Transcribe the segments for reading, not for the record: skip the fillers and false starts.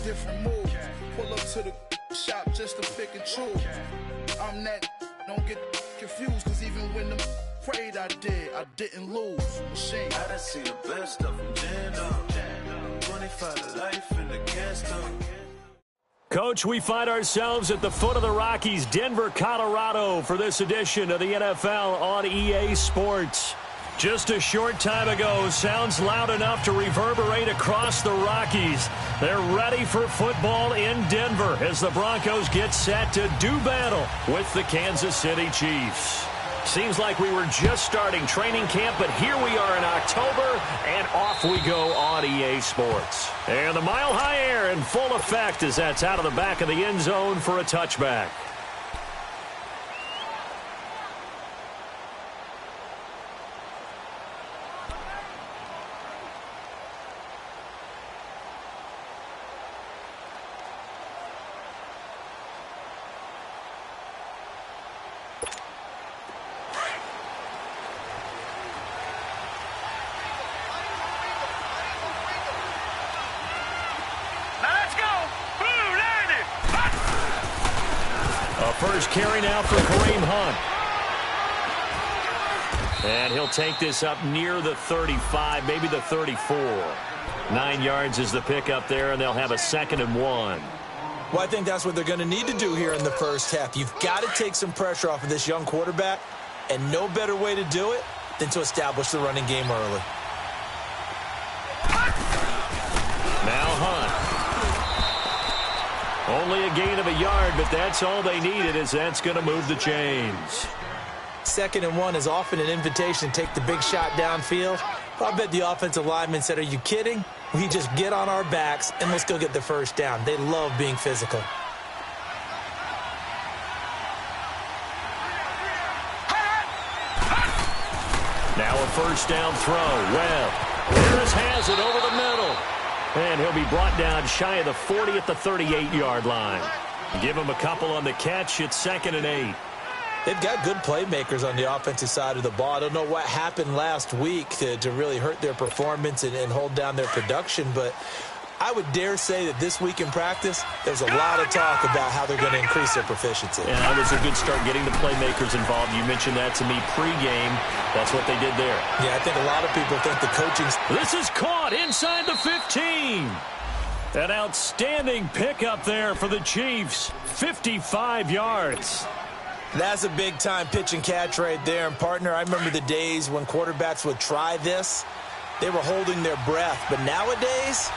different move. Pull up to the shop just to pick and choose. I'm that, don't get confused, cause even when the prayed I didn't lose. Machine. I done seen the best stuff from Jan up. 25 to life in the gas tank. Coach, we find ourselves at the foot of the Rockies, Denver, Colorado, for this edition of the NFL on EA Sports. Just a short time ago, sounds loud enough to reverberate across the Rockies. They're ready for football in Denver as the Broncos get set to do battle with the Kansas City Chiefs. Seems like we were just starting training camp, but here we are in October, and off we go on EA Sports. And the mile-high air in full effect as that's out of the back of the end zone for a touchback. First carry now for Kareem Hunt. And he'll take this up near the 35, maybe the 34. 9 yards is the pickup there, and they'll have a 2nd and 1. Well, I think that's what they're going to need to do here in the first half. You've got to take some pressure off of this young quarterback, and no better way to do it than to establish the running game early. Now Hunt. Only a gain of a yard, but that's all they needed, as that's going to move the chains. 2nd and 1 is often an invitation to take the big shot downfield. I bet the offensive lineman said, are you kidding? We just get on our backs and let's go get the first down. They love being physical. Now a first down throw. Webb. Harris has it over the middle. And he'll be brought down shy of the 40 at the 38-yard line. Give him a couple on the catch. It's 2nd and 8. They've got good playmakers on the offensive side of the ball. I don't know what happened last week to really hurt their performance and hold down their production, but I would dare say that this week in practice, there's a lot of talk about how they're going to increase their proficiency. And that was a good start getting the playmakers involved. You mentioned that to me pregame. That's what they did there. Yeah, I think a lot of people think the coaching... This is caught inside the 15. An outstanding pickup there for the Chiefs. 55 yards. That's a big-time pitch and catch right there. And, partner, I remember the days when quarterbacks would try this. They were holding their breath. But nowadays,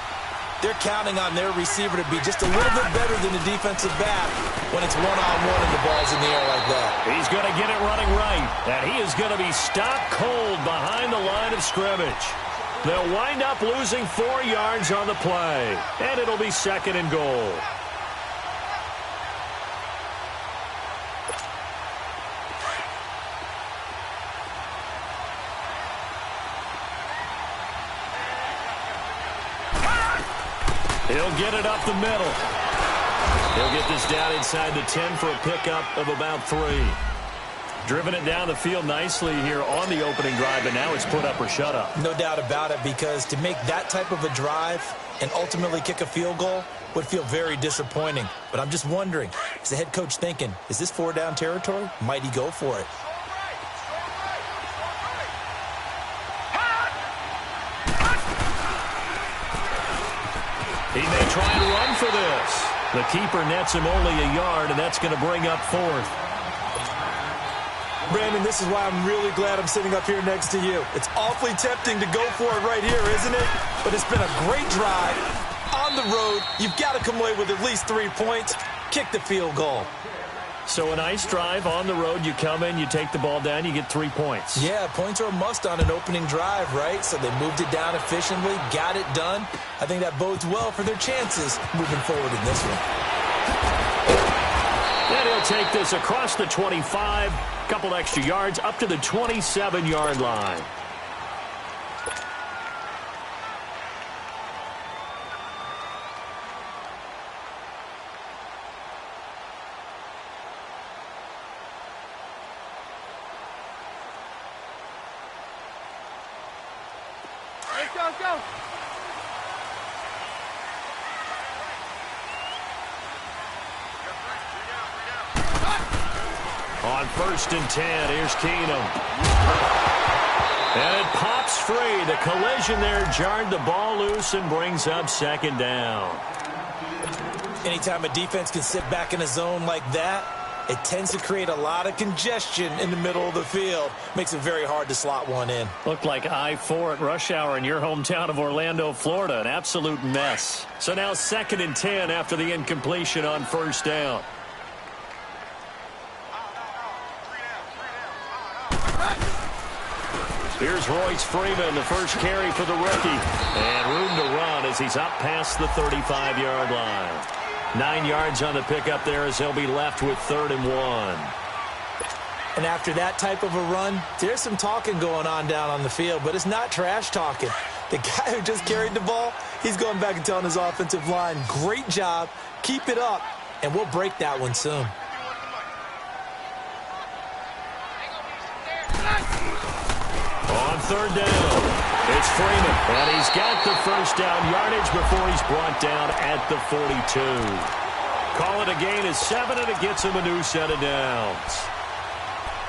they're counting on their receiver to be just a little bit better than the defensive back when it's one-on-one and the ball's in the air like that. He's going to get it running right. And he is going to be stopped cold behind the line of scrimmage. They'll wind up losing 4 yards on the play. And it'll be 2nd and goal. He'll get it up the middle. He'll get this down inside the 10 for a pickup of about 3. Driven it down the field nicely here on the opening drive, and now it's put up or shut up. No doubt about it, because to make that type of a drive and ultimately kick a field goal would feel very disappointing. But I'm just wondering, is the head coach thinking, is this 4-down territory? Might he go for it? He may try and run for this. The keeper nets him only a yard, and that's going to bring up 4th. Brandon, this is why I'm really glad I'm sitting up here next to you. It's awfully tempting to go for it right here, isn't it? But it's been a great drive. On the road, you've got to come away with at least 3 points. Kick the field goal. So a nice drive on the road. You come in, you take the ball down, you get 3 points. Yeah, points are a must on an opening drive, right? So they moved it down efficiently, got it done. I think that bodes well for their chances moving forward in this one. And he'll take this across the 25, couple extra yards, up to the 27-yard line. Go. On 1st and 10, here's Keenum. And it pops free. The collision there jarred the ball loose and brings up 2nd down. Anytime a defense can sit back in a zone like that, it tends to create a lot of congestion in the middle of the field. Makes it very hard to slot one in. Looked like I-4 at rush hour in your hometown of Orlando, Florida. An absolute mess. So now 2nd and 10 after the incompletion on 1st down. Here's Royce Freeman, the first carry for the rookie. And room to run as he's up past the 35-yard line. 9 yards on the pickup there as he'll be left with 3rd and 1. And after that type of a run, there's some talking going on down on the field, but it's not trash talking. The guy who just carried the ball, he's going back and telling his offensive line, great job, keep it up, and we'll break that one soon. On 3rd down, it's Freeman, and he's got the first down yardage before he's brought down at the 42. Call it a gain of 7, and it gets him a new set of downs.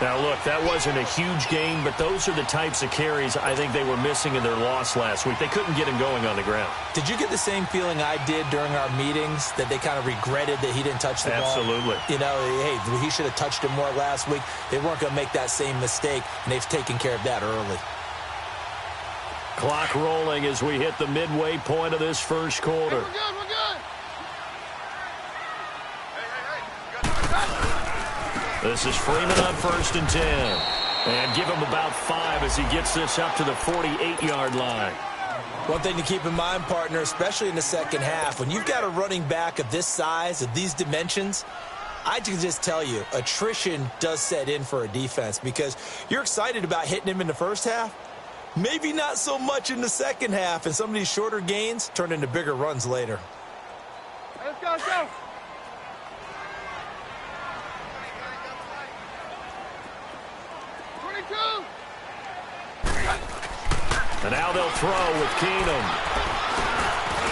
Now, look, that wasn't a huge gain, but those are the types of carries I think they were missing in their loss last week. They couldn't get him going on the ground. Did you get the same feeling I did during our meetings, that they kind of regretted that he didn't touch the ball? Absolutely. You know, hey, he should have touched it more last week. They weren't going to make that same mistake, and they've taken care of that early. Clock rolling as we hit the midway point of this first quarter. Hey, we're good. This is Freeman on 1st and 10. And give him about 5 as he gets this up to the 48-yard line. One thing to keep in mind, partner, especially in the second half, when you've got a running back of this size, of these dimensions, I can just tell you, attrition does set in for a defense because you're excited about hitting him in the first half. Maybe not so much in the second half, and some of these shorter gains turn into bigger runs later. Let's go. And now they'll throw with Keenum.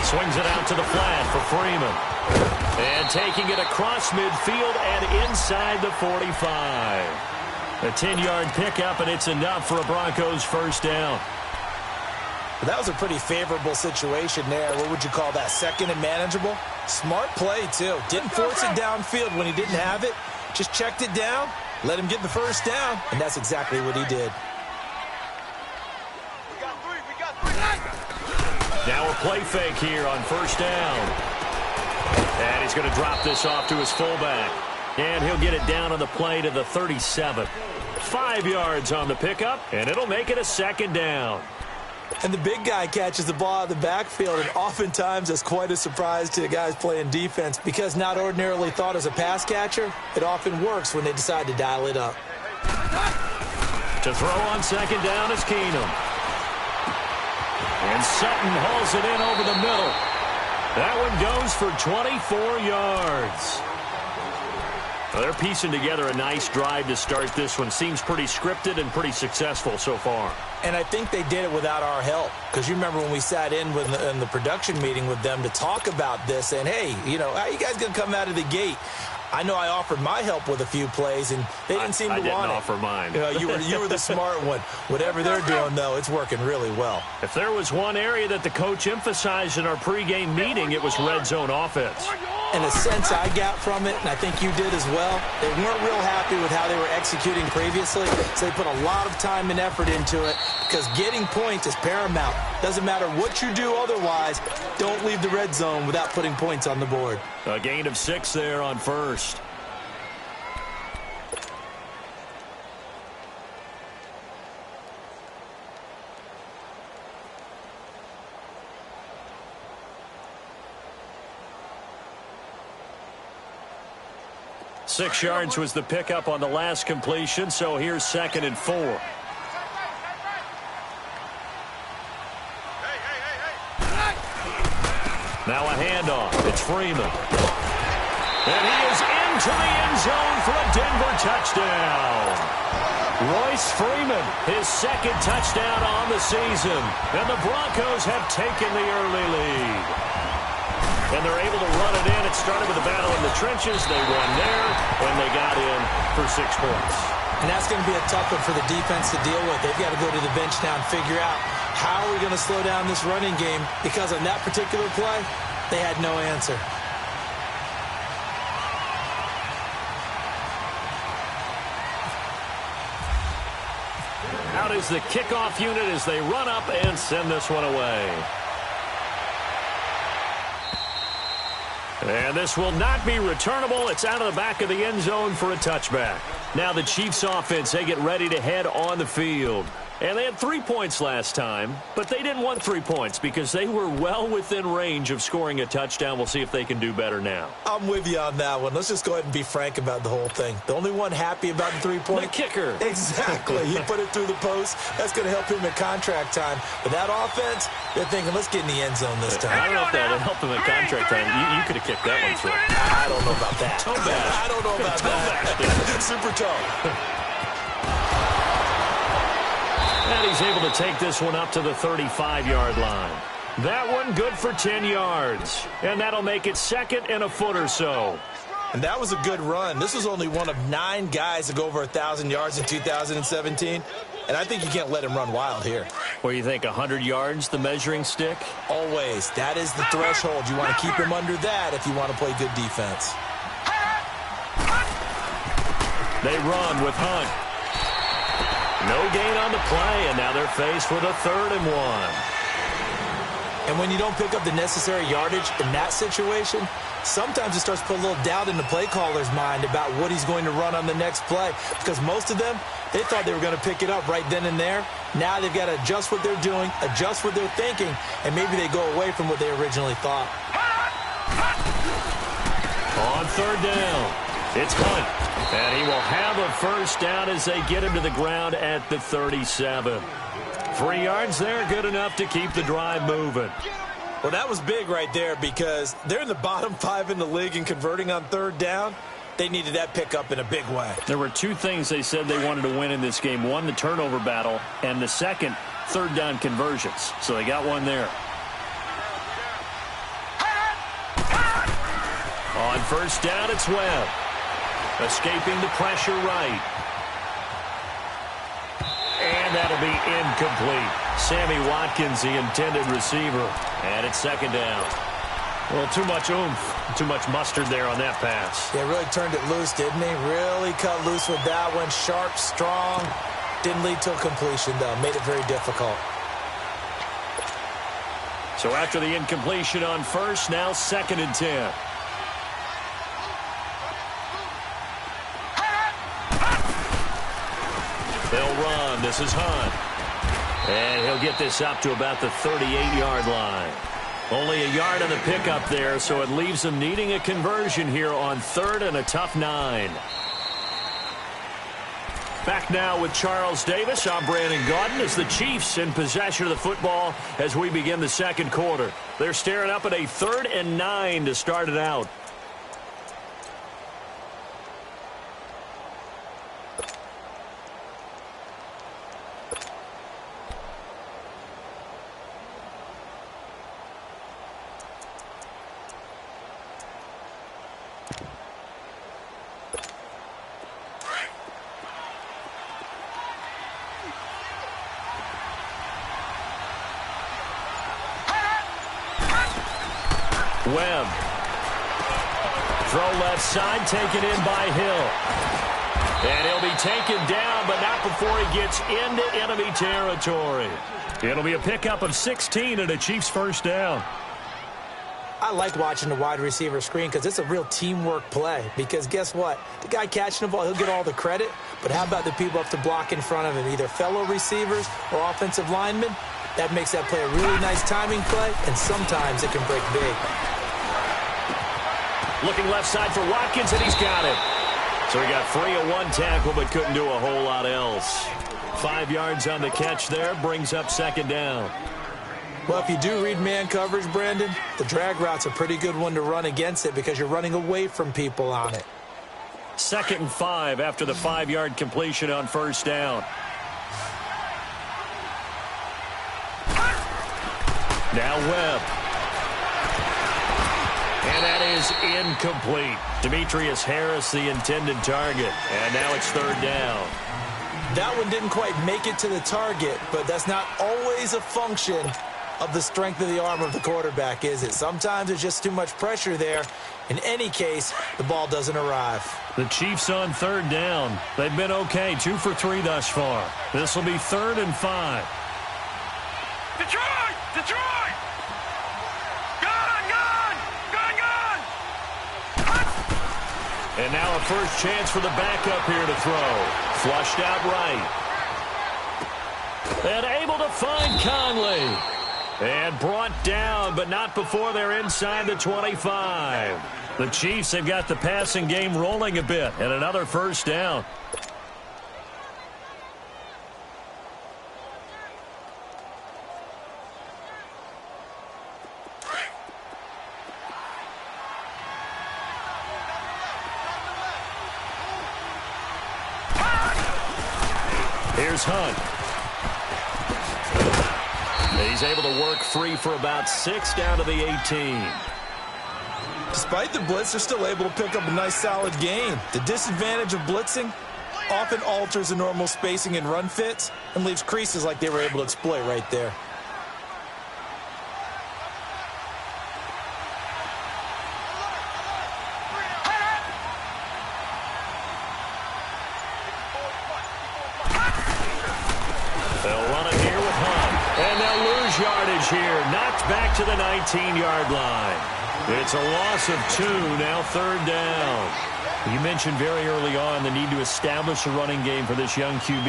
Swings it out to the flat for Freeman. And taking it across midfield and inside the 45. A 10-yard pickup, and it's enough for a Broncos first down. That was a pretty favorable situation there. What would you call that? 2nd and manageable? Smart play, too. Didn't force it downfield when he didn't have it. Just checked it down, let him get the first down, and that's exactly what he did. Now a play fake here on 1st down. And he's going to drop this off to his fullback. And he'll get it down on the play to the 37. 5 yards on the pickup, and it'll make it a 2nd down. And the big guy catches the ball out of the backfield, and oftentimes that's quite a surprise to the guys playing defense because not ordinarily thought as a pass catcher, it often works when they decide to dial it up. To throw on 2nd down is Keenum. And Sutton hauls it in over the middle. That one goes for 24 yards. Well, they're piecing together a nice drive to start this one. Seems pretty scripted and pretty successful so far. And I think they did it without our help. Because you remember when we sat in the production meeting with them to talk about this, and hey, you know, how you guys going to come out of the gate? I know I offered my help with a few plays, and they didn't seem to want it. I didn't offer mine. You know, you were the smart one. Whatever they're doing, though, it's working really well. If there was one area that the coach emphasized in our pregame meeting, it was red zone offense. And a sense I got from it, and I think you did as well, they weren't real happy with how they were executing previously, so they put a lot of time and effort into it because getting points is paramount. Doesn't matter what you do otherwise, don't leave the red zone without putting points on the board. A gain of 6 there on 1st. Six yards was the pickup on the last completion, so here's 2nd and 4. Now a handoff. It's Freeman. And he is into the end zone for a Denver touchdown. Royce Freeman, his 2nd touchdown on the season. And the Broncos have taken the early lead. and they're able to run it in. It started with a battle in the trenches. They won there, and they got in for 6 points. And that's going to be a tough one for the defense to deal with. They've got to go to the bench now and figure out how are we going to slow down this running game, because on that particular play, they had no answer. Out is the kickoff unit as they run up and send this one away. And this will not be returnable. It's out of the back of the end zone for a touchback. Now the Chiefs offense, they get ready to head on the field. And they had 3 points last time, but they didn't want 3 points because they were well within range of scoring a touchdown. We'll see if they can do better now. I'm with you on that one. Let's just go ahead and be frank about the whole thing. The only one happy about the 3-point. The kicker. Exactly. He put it through the post. That's going to help him at contract time. But that offense, they're thinking, let's get in the end zone this time. I don't know if that would help him at contract time. You could have kicked that one through. I don't know about that. Toe bash. I don't know about that. Super toe. And he's able to take this one up to the 35-yard line. That one good for 10 yards. And that'll make it 2nd and a foot or so. And that was a good run. This was only one of 9 guys to go over 1,000 yards in 2017. And I think you can't let him run wild here. What do you think, 100 yards, the measuring stick? Always. That is the threshold. You want to keep him under that if you want to play good defense. They run with Hunt. No gain on the play, and now they're faced with a 3rd and 1. And when you don't pick up the necessary yardage in that situation, sometimes it starts to put a little doubt in the play caller's mind about what he's going to run on the next play. Because most of them, they thought they were going to pick it up right then and there. Now they've got to adjust what they're doing, adjust what they're thinking, and maybe they go away from what they originally thought. On 3rd down, it's Hunt. And he will have a 1st down as they get him to the ground at the 37. 3 yards there, good enough to keep the drive moving. Well, that was big right there because they're in the bottom 5 in the league in converting on 3rd down. They needed that pickup in a big way. There were 2 things they said they wanted to win in this game. One, the turnover battle, and the second, 3rd down conversions. So they got one there. On 1st down, it's Webb. Escaping the pressure right. And that'll be incomplete. Sammy Watkins, the intended receiver. And it's 2nd down. Well, too much oomph, too much mustard there on that pass. Yeah, really turned it loose, didn't he? Really cut loose with that one. Sharp, strong. Didn't lead to a completion, though. Made it very difficult. So after the incompletion on 1st, now 2nd and 10. They'll run. This is Hunt. And he'll get this up to about the 38-yard line. Only a yard on the pickup there, so it leaves them needing a conversion here on 3rd and a tough 9. Back now with Charles Davis. I'm Brandon Gaudin as the Chiefs in possession of the football as we begin the 2nd quarter. They're staring up at a 3rd and 9 to start it out. Webb. Throw left side, taken in by Hill. And he'll be taken down, but not before he gets into enemy territory. It'll be a pickup of 16 and a Chiefs 1st down. I like watching the wide receiver screen because it's a real teamwork play. Because guess what? The guy catching the ball, he'll get all the credit. But how about the people up to block in front of him, either fellow receivers or offensive linemen? That makes that play a really nice timing play, and sometimes it can break big. Looking left side for Watkins, and he's got it. So he got free of 1 tackle, but couldn't do a whole lot else. 5 yards on the catch there, brings up 2nd down. Well, if you do read man coverage, Brandon, the drag route's a pretty good one to run against it because you're running away from people on it. 2nd and 5 after the 5-yard completion on 1st down. Now Webb. is incomplete. Demetrius Harris, the intended target. And now it's third down. That one didn't quite make it to the target, but that's not always a function of the strength of the arm of the quarterback, is it? Sometimes there's just too much pressure there. In any case, the ball doesn't arrive. The Chiefs on third down. They've been okay, 2 for 3 thus far. This will be 3rd and 5. Detroit! Detroit! And now a first chance for the backup here to throw. Flushed out right. And able to find Conley. And brought down, but not before they're inside the 25. The Chiefs have got the passing game rolling a bit. And another first down. Here's Hunt. He's able to work free for about 6 down to the 18. Despite the blitz, they're still able to pick up a nice, solid gain. The disadvantage of blitzing often alters the normal spacing and run fits and leaves creases like they were able to exploit right there. Yardage here, knocked back to the 19-yard line. It's a loss of 2, now third down. You mentioned very early on the need to establish a running game for this young QB.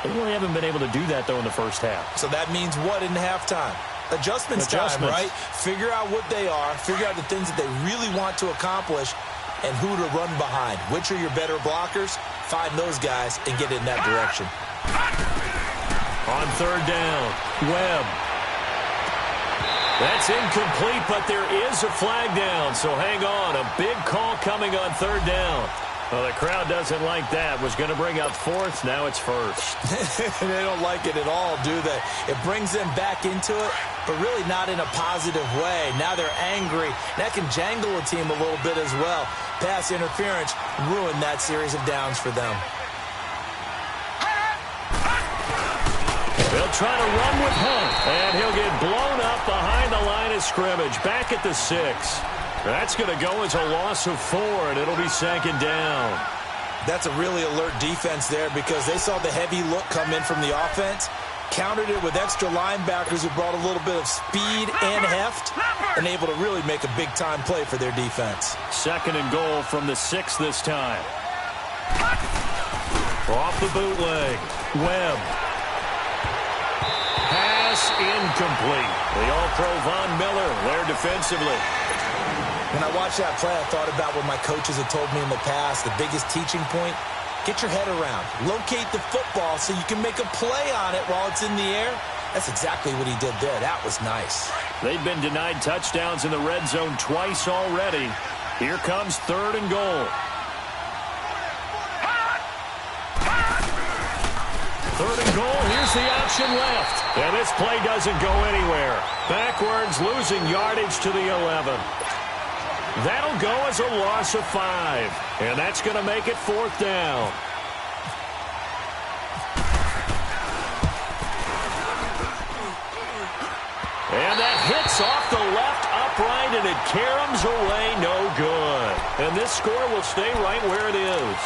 They really haven't been able to do that, though, in the first half. So that means what in halftime? Adjustments time, right? Figure out what they are, figure out the things that they really want to accomplish, and who to run behind. Which are your better blockers? Find those guys and get in that direction. On third down, Webb. That's incomplete, but there is a flag down, so hang on. A big call coming on third down. Well, the crowd doesn't like that. Was going to bring up 4th, now it's 1st. They don't like it at all, do they? It brings them back into it, but really not in a positive way. Now they're angry. That can jangle a team a little bit as well. Pass interference ruined that series of downs for them. They'll try to run with Hunt, and he'll get blown up behind the line of scrimmage, back at the 6. That's going to go as a loss of 4, and it'll be 2nd down. That's a really alert defense there because they saw the heavy look come in from the offense, countered it with extra linebackers who brought a little bit of speed and heft, and able to really make a big-time play for their defense. 2nd and goal from the 6 this time. Off the bootleg, Webb. Pass incomplete. The All-Pro Von Miller there defensively. When I watched that play, I thought about what my coaches had told me in the past. The biggest teaching point, get your head around. Locate the football so you can make a play on it while it's in the air. That's exactly what he did there. That was nice. They've been denied touchdowns in the red zone twice already. Here comes 3rd and goal. 3rd and goal, here's the option left. And this play doesn't go anywhere. Backwards, losing yardage to the 11. That'll go as a loss of 5. And that's going to make it 4th down. And that hits off the left upright, and it caroms away no good. And this score will stay right where it is.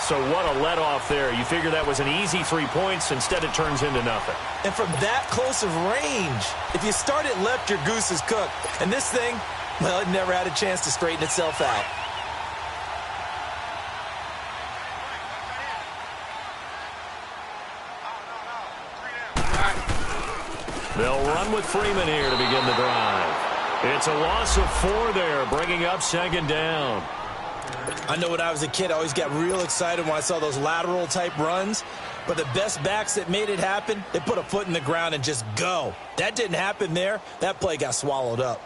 So what a let-off there. You figure that was an easy 3 points. Instead, it turns into nothing. And from that close of range, if you start it left, your goose is cooked. And this thing, well, it never had a chance to straighten itself out. They'll run with Freeman here to begin the drive. It's a loss of 4 there, bringing up 2nd down. I know when I was a kid, I always got real excited when I saw those lateral-type runs. But the best backs that made it happen, they put a foot in the ground and just go. That didn't happen there. That play got swallowed up.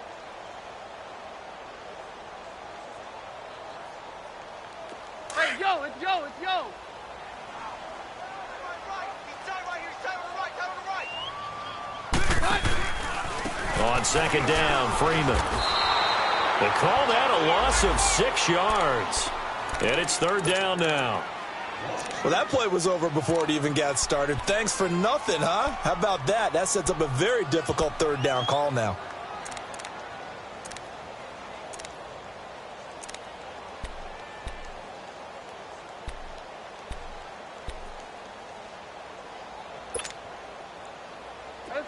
Hey, yo, it's yo, it's yo. On 2nd down, Freeman. They call that a loss of 6 yards. And it's third down now. Well, that play was over before it even got started. Thanks for nothing, huh? How about that? That sets up a very difficult third down call now.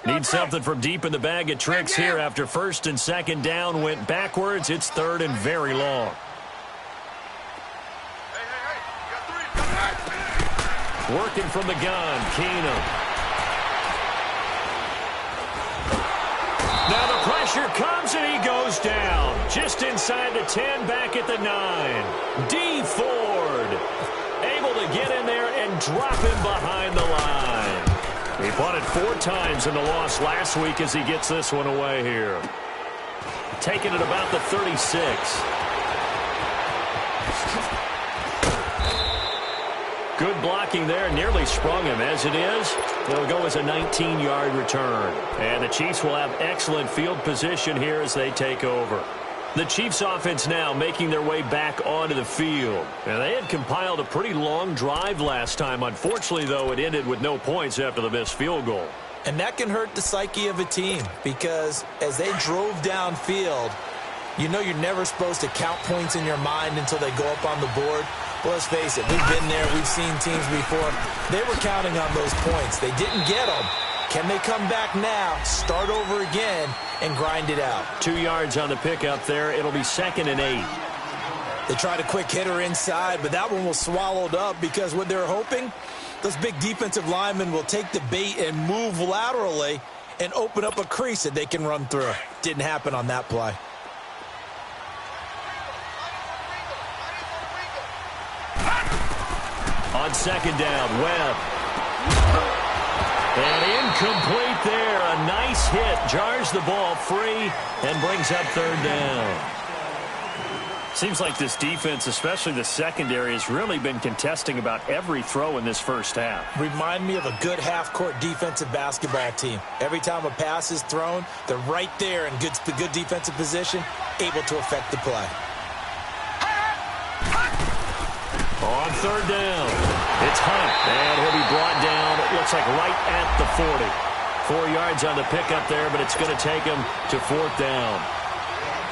Need something from deep in the bag of tricks here after first and second down went backwards. It's third and very long. Working from the gun, Keenum. Now the pressure comes and he goes down. Just inside the 10, back at the 9. D. Ford able to get in there and drop him behind the line. He punted 4 times in the loss last week as he gets this one away here. Taking it about the 36. Good blocking there. Nearly sprung him. As it is, it'll go as a 19-yard return. And the Chiefs will have excellent field position here as they take over. The Chiefs offense now making their way back onto the field. And they had compiled a pretty long drive last time. Unfortunately, though, it ended with no points after the missed field goal. And that can hurt the psyche of a team because as they drove downfield, you know you're never supposed to count points in your mind until they go up on the board. Well, let's face it, we've been there. We've seen teams before. They were counting on those points. They didn't get them. Can they come back now, start over again, and grind it out? 2 yards on the pickup there. It'll be second and 8. They tried a quick hitter inside, but that one was swallowed up because what they're hoping, those big defensive linemen will take the bait and move laterally and open up a crease that they can run through. Didn't happen on that play. On second down, Webb. And incomplete there. A nice hit. Jars the ball free and brings up third down. Seems like this defense, especially the secondary, has really been contesting about every throw in this first half. Remind me of a good half-court defensive basketball team. Every time a pass is thrown, they're right there in good defensive position, able to affect the play. On third down, it's Hunt, and he'll be brought down, it looks like right at the 40. 4 yards on the pickup there, but it's going to take him to fourth down.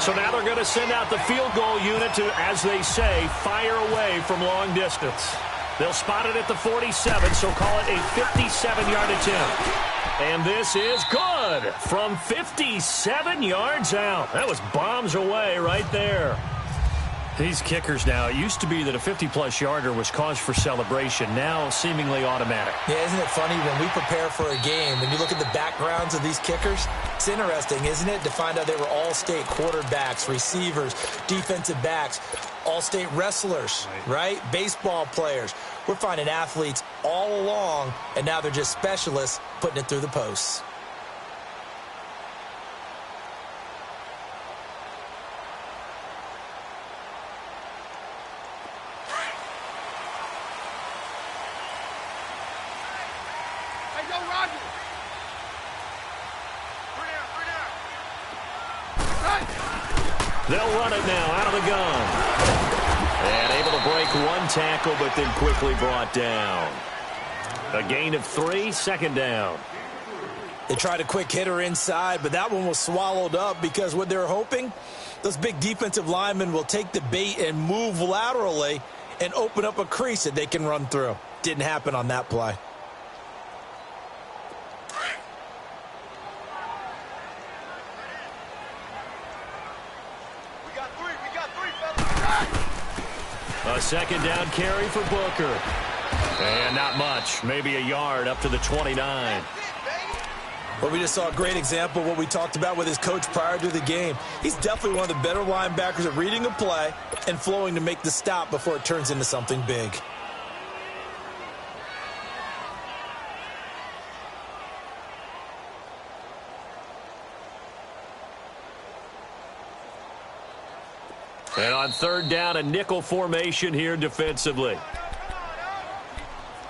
So now they're going to send out the field goal unit to, as they say, fire away from long distance. They'll spot it at the 47, so call it a 57-yard attempt. And this is good from 57 yards out. That was bombs away right there. These kickers now, it used to be that a 50-plus yarder was cause for celebration. Now seemingly automatic. Yeah, isn't it funny when we prepare for a game, when you look at the backgrounds of these kickers, it's interesting, isn't it, to find out they were all-state quarterbacks, receivers, defensive backs, all-state wrestlers, right? Baseball players. We're finding athletes all along, and now they're just specialists putting it through the posts. They'll run it now out of the gun. And able to break one tackle, but then quickly brought down. A gain of 3, second down. They tried a quick hitter inside, but that one was swallowed up because what they're hoping, those big defensive linemen will take the bait and move laterally and open up a crease that they can run through. Didn't happen on that play. A second down carry for Booker. And not much, maybe a yard up to the 29. Well, we just saw a great example of what we talked about with his coach prior to the game. He's definitely one of the better linebackers at reading a play and flowing to make the stop before it turns into something big. And on third down, a nickel formation here defensively.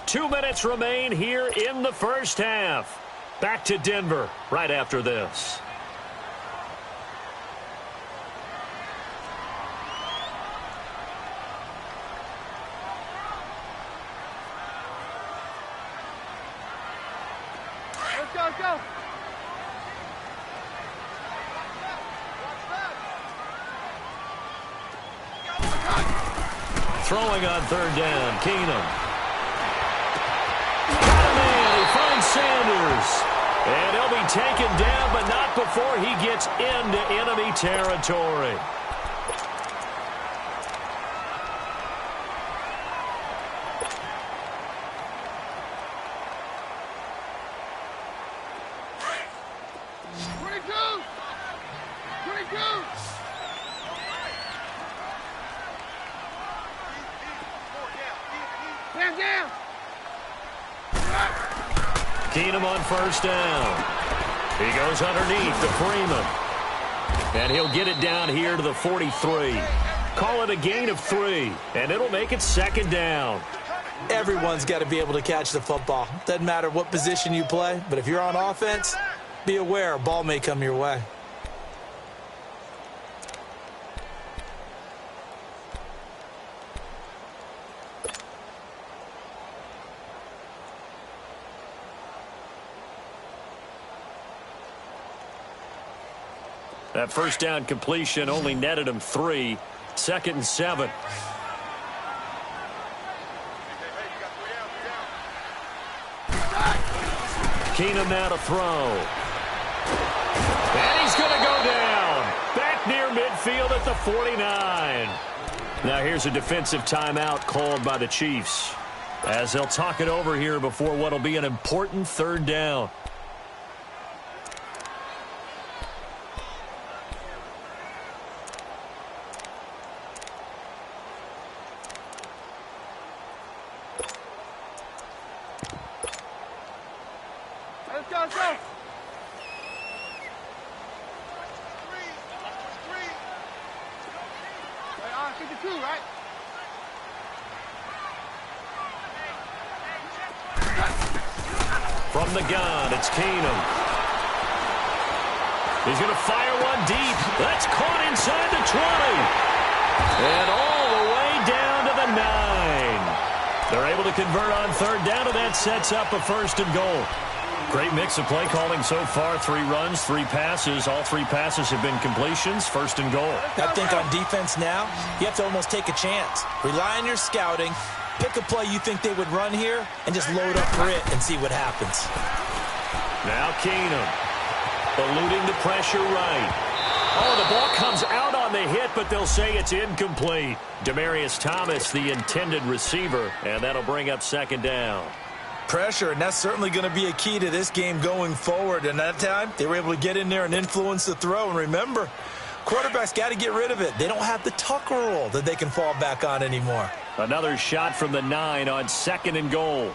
2 minutes remain here in the first half. Back to Denver right after this. let's go. Throwing on third down, Keenum. Got a man, he finds Sanders. And he'll be taken down, but not before he gets into enemy territory. Keenum on first down. He goes underneath to Freeman. And he'll get it down here to the 43. Call it a gain of 3, and it'll make it second down. Everyone's got to be able to catch the football. Doesn't matter what position you play, but if you're on offense, be aware a ball may come your way. That first down completion only netted him 3. 2nd and 7. Keenum now to throw. And he's going to go down. Back near midfield at the 49. Now here's a defensive timeout called by the Chiefs, as they'll talk it over here before what will be an important third down. Let's go. Wait, 52, right? From the gun, it's Keenum. He's going to fire one deep. That's caught inside the 20. And all the way down to the 9. They're able to convert on third down, and that sets up a 1st and goal. Great mix of play calling so far. 3 runs, 3 passes. All 3 passes have been completions. 1st and goal. I think on defense now, you have to almost take a chance. Rely on your scouting. Pick a play you think they would run here and just load up for it and see what happens. Now Keenum eluding the pressure right. Oh, the ball comes out on the hit, but they'll say it's incomplete. Demaryius Thomas, the intended receiver, and that'll bring up 2nd down. Pressure, and that's certainly going to be a key to this game going forward. And that time, they were able to get in there and influence the throw. And remember, quarterbacks got to get rid of it. They don't have the Tucker rule that they can fall back on anymore. Another shot from the 9 on 2nd and goal.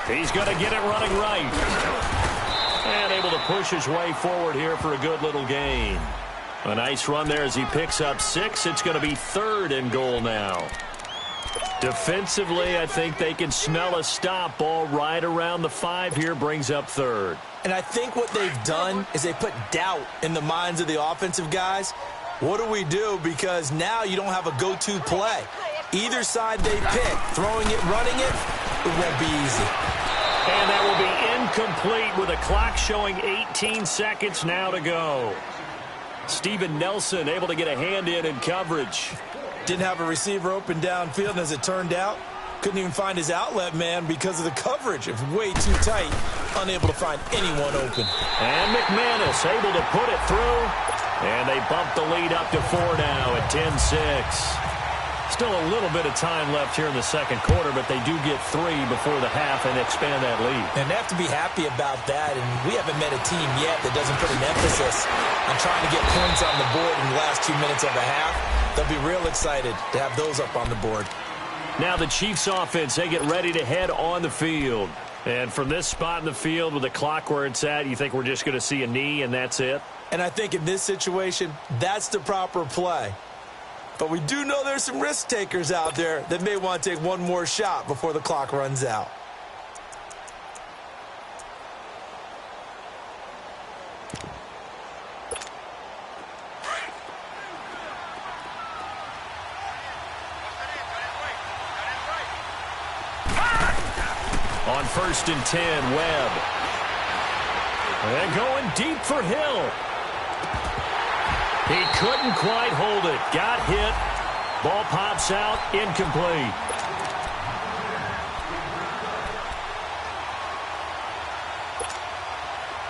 He's going to get it running right. And able to push his way forward here for a good little gain. A nice run there as he picks up 6. It's going to be 3rd and goal now. Defensively, I think they can smell a stop. Ball right around the 5 here, brings up 3rd. And I think what they've done is they put doubt in the minds of the offensive guys. What do we do? Because now you don't have a go-to play. Either side they pick, throwing it, running it, it won't be easy. And that will be incomplete with a clock showing 18 seconds now to go. Steven Nelson able to get a hand in coverage. Didn't have a receiver open downfield, and as it turned out, couldn't even find his outlet man because of the coverage. It was way too tight, unable to find anyone open. And McManus able to put it through, and they bump the lead up to 4 now at 10-6. Still a little bit of time left here in the 2nd quarter, but they do get 3 before the half and expand that lead. And they have to be happy about that, and we haven't met a team yet that doesn't put an emphasis on trying to get points on the board in the last 2 minutes of a half. They'll be real excited to have those up on the board. Now the Chiefs offense, they get ready to head on the field. And from this spot in the field with the clock where it's at, you think we're just going to see a knee and that's it? And I think in this situation, that's the proper play. But we do know there's some risk takers out there that may want to take one more shot before the clock runs out. On 1st and 10, Webb. And going deep for Hill. He couldn't quite hold it. Got hit. Ball pops out. Incomplete.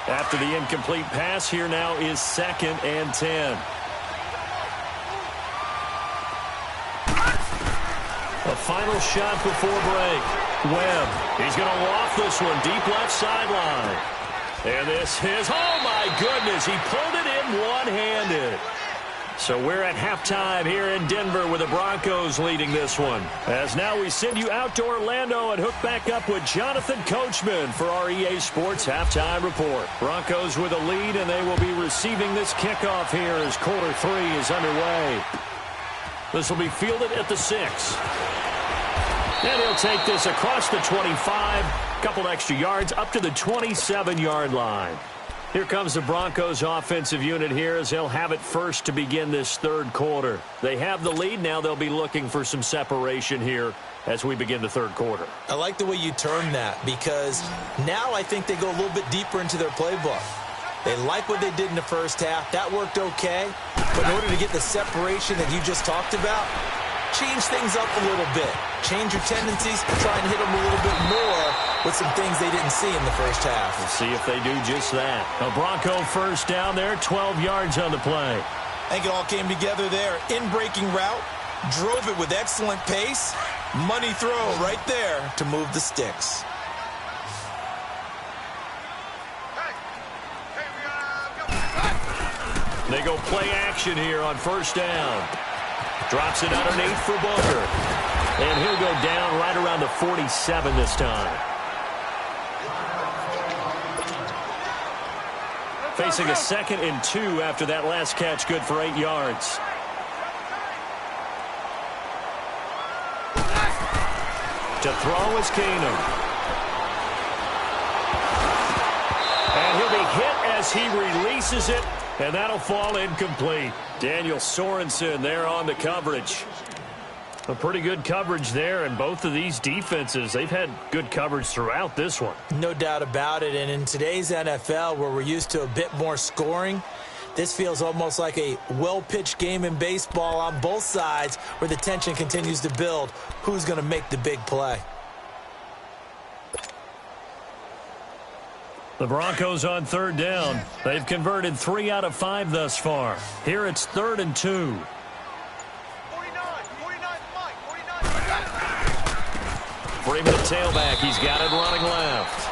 After the incomplete pass, here now is 2nd and 10. A final shot before break. Webb, he's going to loft this one deep left sideline. And this is, oh my goodness, he pulled it in one-handed. So we're at halftime here in Denver with the Broncos leading this one. As now we send you out to Orlando and hook back up with Jonathan Coachman for our EA Sports Halftime Report. Broncos with a lead, and they will be receiving this kickoff here as quarter 3 is underway. This will be fielded at the 6. And he'll take this across the 25, a couple extra yards up to the 27-yard line. Here comes the Broncos offensive unit here as they'll have it first to begin this third quarter. They have the lead. Now they'll be looking for some separation here as we begin the third quarter. I like the way you term that because now I think they go a little bit deeper into their playbook. They like what they did in the first half. That worked okay. But in order to get the separation that you just talked about, change things up a little bit. Change your tendencies. Try and hit them a little bit more with some things they didn't see in the first half. We'll see if they do just that. A Bronco first down there, 12 yards on the play. I think it all came together there. In-breaking route, drove it with excellent pace. Money throw right there to move the sticks. They go play action here on first down. Drops it underneath for Booker. And he'll go down right around the 47 this time. Facing a 2nd and 2 after that last catch, good for 8 yards. To throw is Keenum. And he'll be hit as he releases it, and that'll fall incomplete. Daniel Sorensen there on the coverage. A pretty good coverage there, and both of these defenses, they've had good coverage throughout this one. No doubt about it, and in today's NFL, where we're used to a bit more scoring, this feels almost like a well-pitched game in baseball on both sides where the tension continues to build. Who's going to make the big play? The Broncos on third down. They've converted 3 out of 5 thus far. Here it's 3rd and 2. Freeman, the tailback. He's got it running left.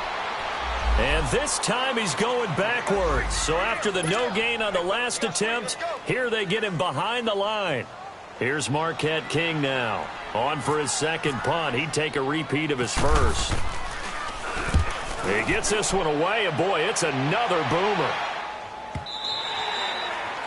And this time he's going backwards. So after the no gain on the last attempt, here they get him behind the line. Here's Marquette King now. On for his second punt. He'd take a repeat of his first. He gets this one away, and boy, it's another boomer.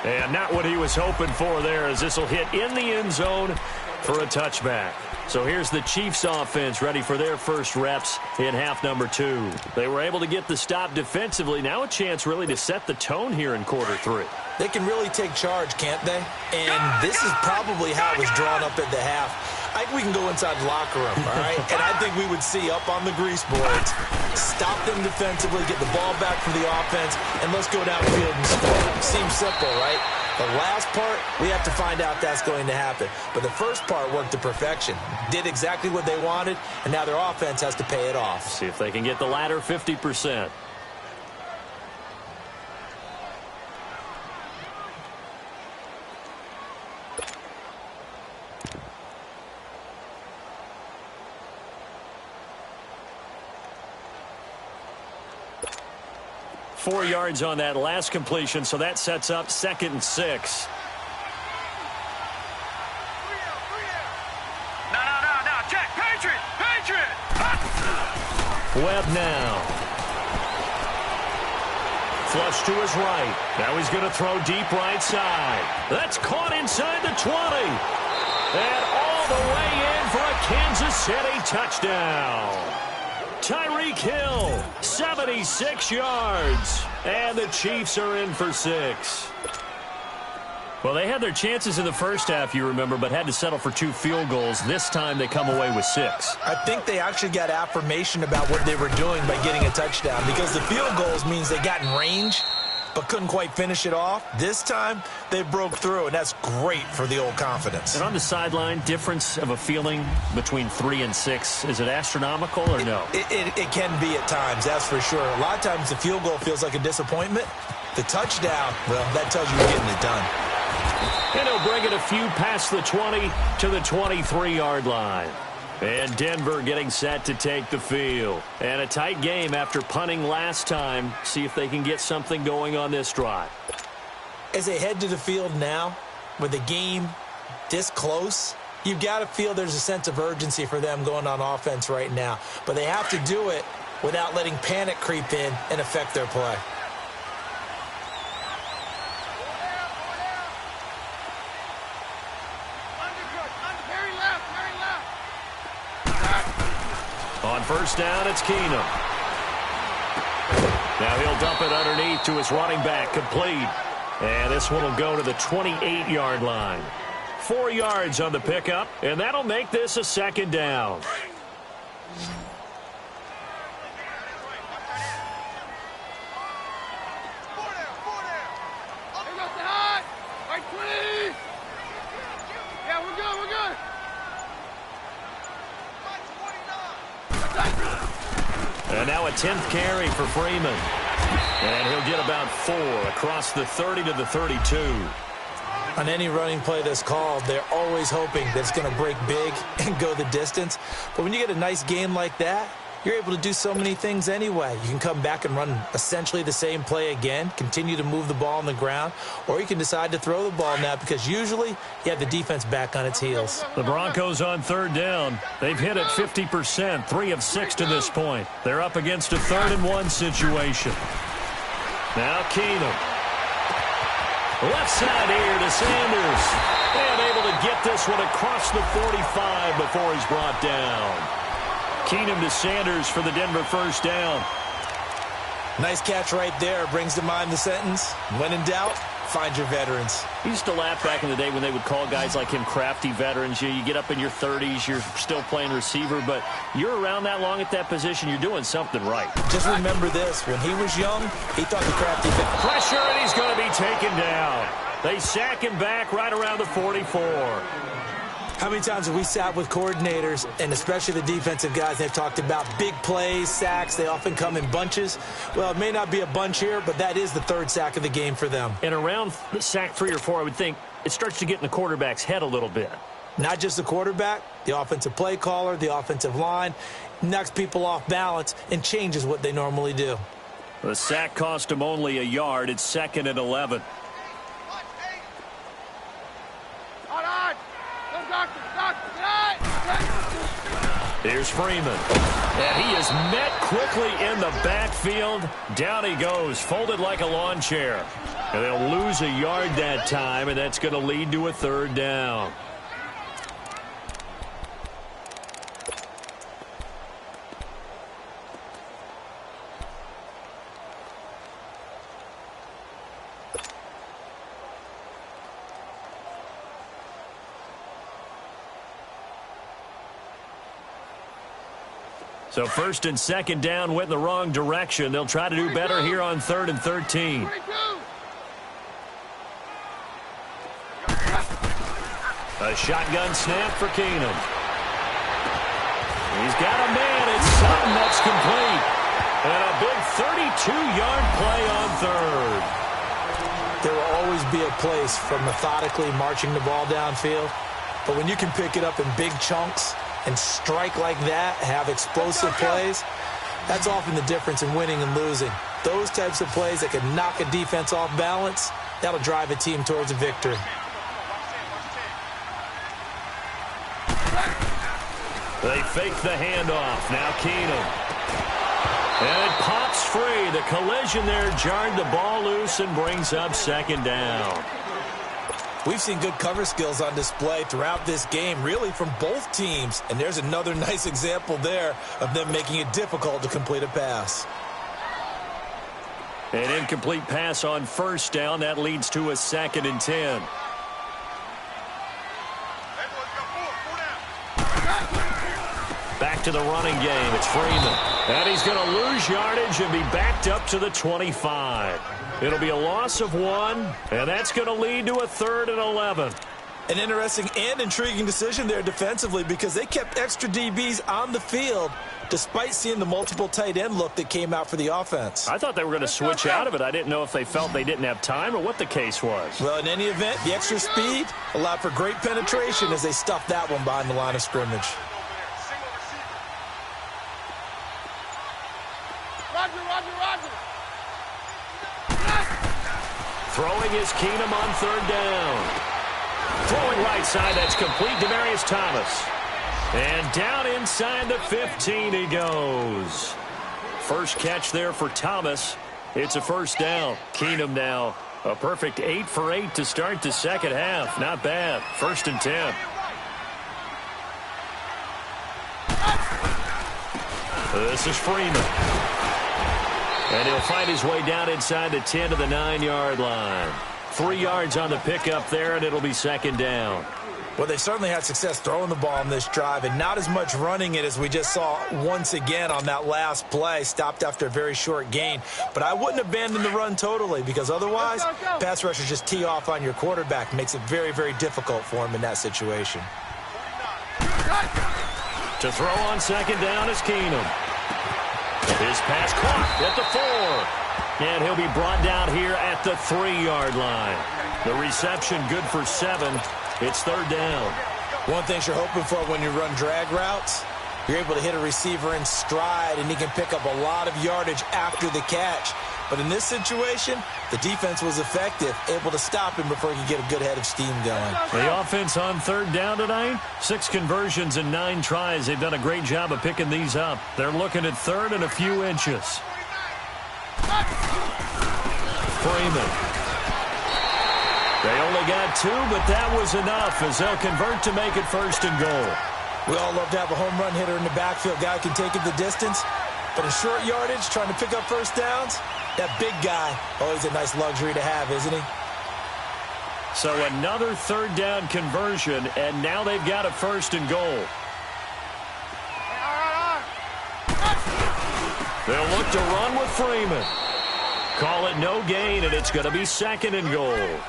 And not what he was hoping for there, as this will hit in the end zone for a touchback. So here's the Chiefs offense ready for their first reps in half number 2. They were able to get the stop defensively. Now a chance really to set the tone here in quarter 3. They can really take charge, can't they? And this is probably how it was drawn up at the half. I think we can go inside the locker room, all right? And I think we would see up on the grease boards, stop them defensively, get the ball back for the offense, and let's go downfield and score. Seems simple, right? The last part, we have to find out that's going to happen. But the first part worked to perfection. Did exactly what they wanted, and now their offense has to pay it off. See if they can get the latter 50%. Four yards on that last completion, so that sets up 2nd and 6. No, check, Patriot! Webb now. Flush to his right. Now he's going to throw deep right side. That's caught inside the 20. And all the way in for a Kansas City touchdown. Tyreek Hill, 76 yards. And the Chiefs are in for 6. Well, they had their chances in the first half, you remember, but had to settle for 2 field goals. This time they come away with 6. I think they actually got affirmation about what they were doing by getting a touchdown, because the field goals means they got in range but couldn't quite finish it off. This time they broke through, and that's great for the old confidence. And on the sideline, difference of a feeling between 3 and 6, is it astronomical or no? It can be at times, that's for sure. A lot of times the field goal feels like a disappointment. The touchdown, well, that tells you you're getting it done. And he'll bring it a few past the 20 to the 23-yard line. And Denver getting set to take the field. And a tight game after punting last time. See if they can get something going on this drive. As they head to the field now, with the game this close, you've got to feel there's a sense of urgency for them going on offense right now. But they have to do it without letting panic creep in and affect their play. On first down, it's Keenum. Now he'll dump it underneath to his running back, complete. And this one will go to the 28-yard line. 4 yards on the pickup, and that'll make this a second down. And now a 10th carry for Freeman. And he'll get about 4 across the 30 to the 32. On any running play that's called, they're always hoping that it's going to break big and go the distance. But when you get a nice game like that, you're able to do so many things anyway. You can come back and run essentially the same play again, continue to move the ball on the ground, or you can decide to throw the ball now because usually you have the defense back on its heels. The Broncos on third down. They've hit it 50%, 3 of 6 to this point. They're up against a 3rd and 1 situation. Now Keenum. Left side here to Sanders. And able to get this one across the 45 before he's brought down. Keenum to Sanders for the Denver first down. Nice catch right there. Brings to mind the sentence, when in doubt, find your veterans. I used to laugh back in the day when they would call guys like him crafty veterans. You get up in your 30s, you're still playing receiver, but you're around that long at that position, you're doing something right. Just remember this. When he was young, he thought the crafty veteran. Pressure, and he's going to be taken down. They sack him back right around the 44. How many times have we sat with coordinators, and especially the defensive guys, they've talked about big plays, sacks. They often come in bunches. Well, it may not be a bunch here, but that is the 3rd sack of the game for them. And around sack 3 or 4, I would think it starts to get in the quarterback's head a little bit. Not just the quarterback, the offensive play caller, the offensive line, knocks people off balance and changes what they normally do. The sack cost him only a yard. It's 2nd and 11. Here's Freeman. And he is met quickly in the backfield. Down he goes, folded like a lawn chair. And they'll lose a yard that time, and that's going to lead to a 3rd down. So 1st and 2nd down went in the wrong direction. They'll try to do better here on 3rd and 13. A shotgun snap for Keenum. He's got a man. It's Sutton that's complete. And a big 32-yard play on 3rd. There will always be a place for methodically marching the ball downfield. But when you can pick it up in big chunks and strike like that, have explosive plays, that's often the difference in winning and losing. Those types of plays that can knock a defense off balance, that'll drive a team towards a victory. They fake the handoff. Now Keenum. And it pops free. The collision there jarred the ball loose and brings up 2nd down. We've seen good cover skills on display throughout this game, really from both teams. And there's another nice example there of them making it difficult to complete a pass. An incomplete pass on first down. That leads to a 2nd and 10. Back to the running game. It's Freeman. And he's going to lose yardage and be backed up to the 25. It'll be a loss of 1, and that's going to lead to a 3rd and 11. An interesting and intriguing decision there defensively because they kept extra DBs on the field despite seeing the multiple tight end look that came out for the offense. I thought they were going to switch out of it. I didn't know if they felt they didn't have time or what the case was. Well, in any event, the extra speed allowed for great penetration as they stuffed that one behind the line of scrimmage. Roger. Throwing is Keenum on 3rd down. Throwing right side, that's complete. Demaryius Thomas. And down inside the 15 he goes. First catch there for Thomas. It's a 1st down. Keenum now a perfect 8 for 8 to start the second half. Not bad. 1st and 10. This is Freeman. And he'll find his way down inside the 10 to the 9-yard line. 3 yards on the pickup there, and it'll be 2nd down. Well, they certainly had success throwing the ball on this drive, and not as much running it as we just saw once again on that last play. Stopped after a very short gain. But I wouldn't abandon the run totally because otherwise, pass rushers just tee off on your quarterback. Makes it very, very difficult for him in that situation. To throw on 2nd down is Keenum. His pass caught at the 4. And he'll be brought down here at the 3-yard line. The reception good for 7. It's 3rd down. One thing you're hoping for when you run drag routes, you're able to hit a receiver in stride, and he can pick up a lot of yardage after the catch. But in this situation, the defense was effective, able to stop him before he could get a good head of steam going. The offense on 3rd down tonight, 6 conversions and 9 tries. They've done a great job of picking these up. They're looking at 3rd and a few inches. Freeman. They only got 2, but that was enough as they'll convert to make it 1st and goal. We all love to have a home run hitter in the backfield. Guy can take it the distance. But in short yardage, trying to pick up 1st downs, that big guy, always a nice luxury to have, isn't he? So another 3rd down conversion, and now they've got a 1st and goal. They'll look to run with Freeman. Call it no gain, and it's going to be 2nd and goal.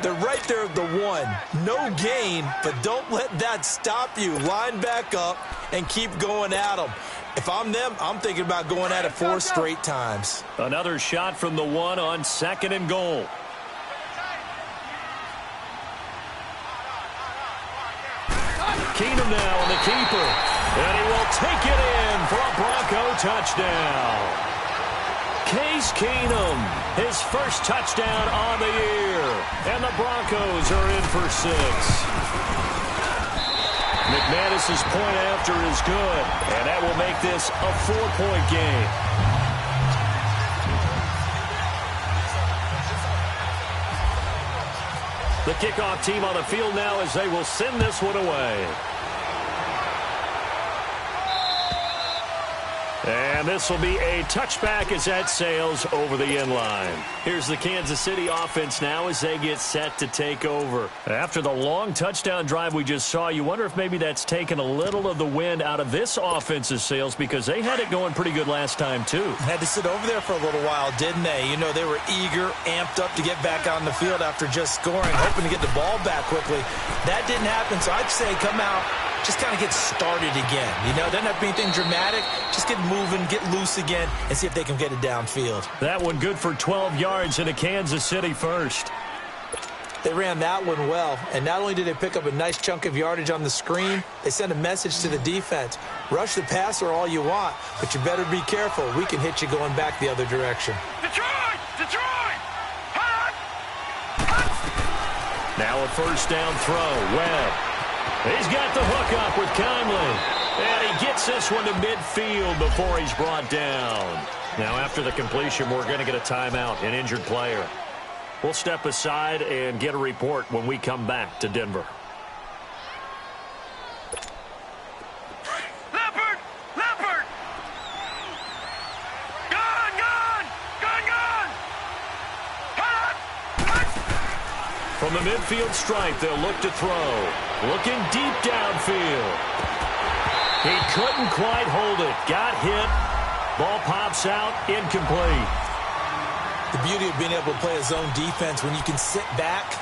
They're right there at the 1. No gain, but don't let that stop you. Line back up and keep going at them. If I'm them, I'm thinking about going at it 4 straight times. Another shot from the 1 on 2nd and goal. Keenum now on the keeper. And he will take it in for a Bronco touchdown. Case Keenum, his 1st touchdown on the year. And the Broncos are in for 6. McManus's point after is good. And that will make this a 4-point game. The kickoff team on the field now as they will send this one away. And this will be a touchback as that sails over the end line. Here's the Kansas City offense now as they get set to take over. After the long touchdown drive we just saw, you wonder if maybe that's taken a little of the wind out of this offense's sails because they had it going pretty good last time too. Had to sit over there for a little while, didn't they? You know, they were eager, amped up to get back on the field after just scoring, hoping to get the ball back quickly. That didn't happen, so I'd say come out, just kind of get started again. You know, doesn't have to be anything dramatic. Just get moving, get loose again, and see if they can get it downfield. That one good for 12 yards in a Kansas City 1st. They ran that one well, and not only did they pick up a nice chunk of yardage on the screen, they sent a message to the defense. Rush the passer all you want, but you better be careful. We can hit you going back the other direction. Detroit! Hot! Now a 1st down throw. Webb. He's got the hook up with Conley. And he gets this one to midfield before he's brought down. Now after the completion, we're going to get a timeout, an injured player. We'll step aside and get a report when we come back to Denver. Leopard! Gun! From From the midfield stripe, they'll look to throw. Looking deep downfield. He couldn't quite hold it. Got hit. Ball pops out. Incomplete. The beauty of being able to play a zone defense when you can sit back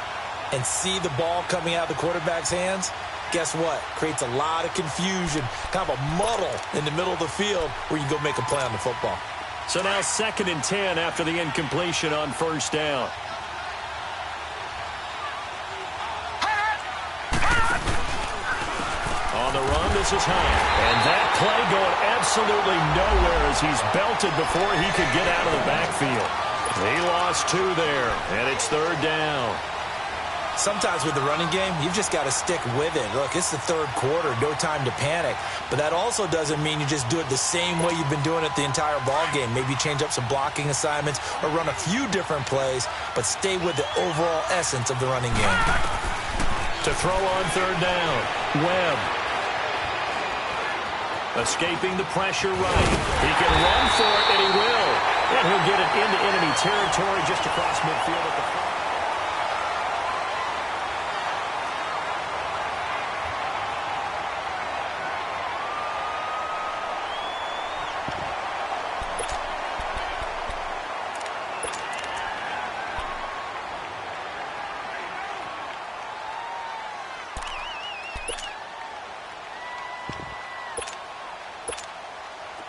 and see the ball coming out of the quarterback's hands, guess what? Creates a lot of confusion, kind of a muddle in the middle of the field where you go make a play on the football. So now 2nd and 10 after the incompletion on 1st down. On the run, this is Hunt. And that play going absolutely nowhere as he's belted before he could get out of the backfield. He lost 2 there, and it's 3rd down. Sometimes with the running game, you've just got to stick with it. Look, it's the 3rd quarter, no time to panic. But that also doesn't mean you just do it the same way you've been doing it the entire ball game. Maybe change up some blocking assignments or run a few different plays, but stay with the overall essence of the running game. To throw on 3rd down, Webb. Escaping the pressure right. He can run for it, and he will. And he'll get it into enemy territory just across midfield at the front.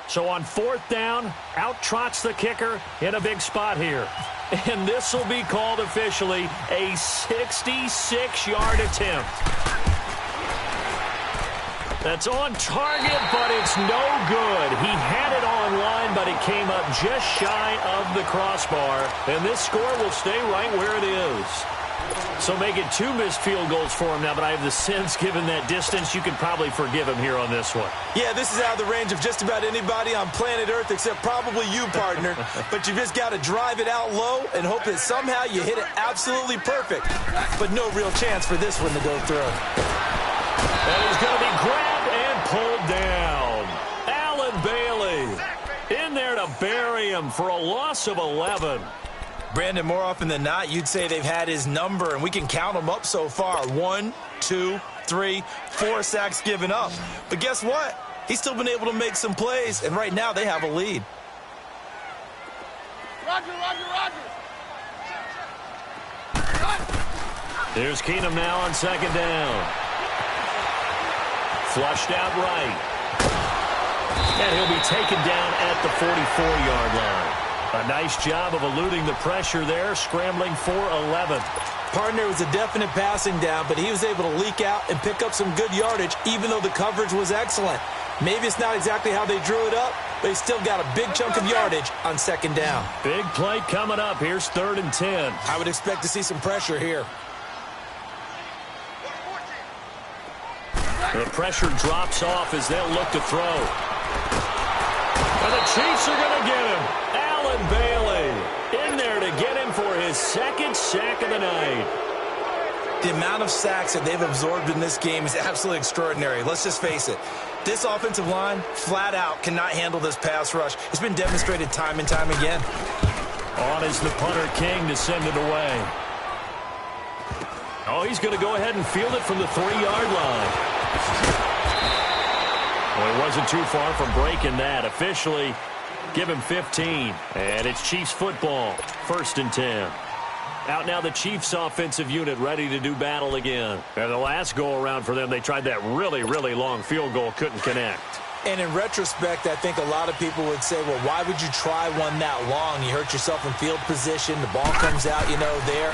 So on 4th down, out trots the kicker in a big spot here. And this will be called officially a 66-yard attempt. That's on target, but it's no good. He had it on line, but it came up just shy of the crossbar. And this score will stay right where it is. So make it 2 missed field goals for him now, but I have the sense, given that distance, you can probably forgive him here on this one. Yeah, this is out of the range of just about anybody on planet Earth except probably you, partner. But you just got to drive it out low and hope that somehow you hit it absolutely perfect. But no real chance for this one to go through. And he's going to be grabbed and pulled down. Allen Bailey in there to bury him for a loss of 11. Brandon, more often than not, you'd say they've had his number, and we can count them up so far. 1, 2, 3, 4 sacks given up. But guess what? He's still been able to make some plays, and right now they have a lead. Roger, Roger, Roger. Here's Keenum now on 2nd down. Flushed out right. And he'll be taken down at the 44-yard line. A nice job of eluding the pressure there, scrambling for 11. Partner, was a definite passing down, but he was able to leak out and pick up some good yardage, even though the coverage was excellent. Maybe it's not exactly how they drew it up, but he still got a big chunk of yardage on 2nd down. Big play coming up. Here's 3rd and 10. I would expect to see some pressure here. The pressure drops off as they'll look to throw. And the Chiefs are going to get him. Allen Bailey in there to get him for his 2nd sack of the night. The amount of sacks that they've absorbed in this game is absolutely extraordinary. Let's just face it. This offensive line, flat out, cannot handle this pass rush. It's been demonstrated time and time again. On is the punter King to send it away. Oh, he's going to go ahead and field it from the 3-yard line. Well, he wasn't too far from breaking that. Officially, give him 15. And it's Chiefs football, 1st and 10. Out now the Chiefs offensive unit ready to do battle again. And the last go-around for them, they tried that really, really long field goal, couldn't connect. And in retrospect, I think a lot of people would say, well, why would you try one that long? You hurt yourself in field position. The ball comes out, there.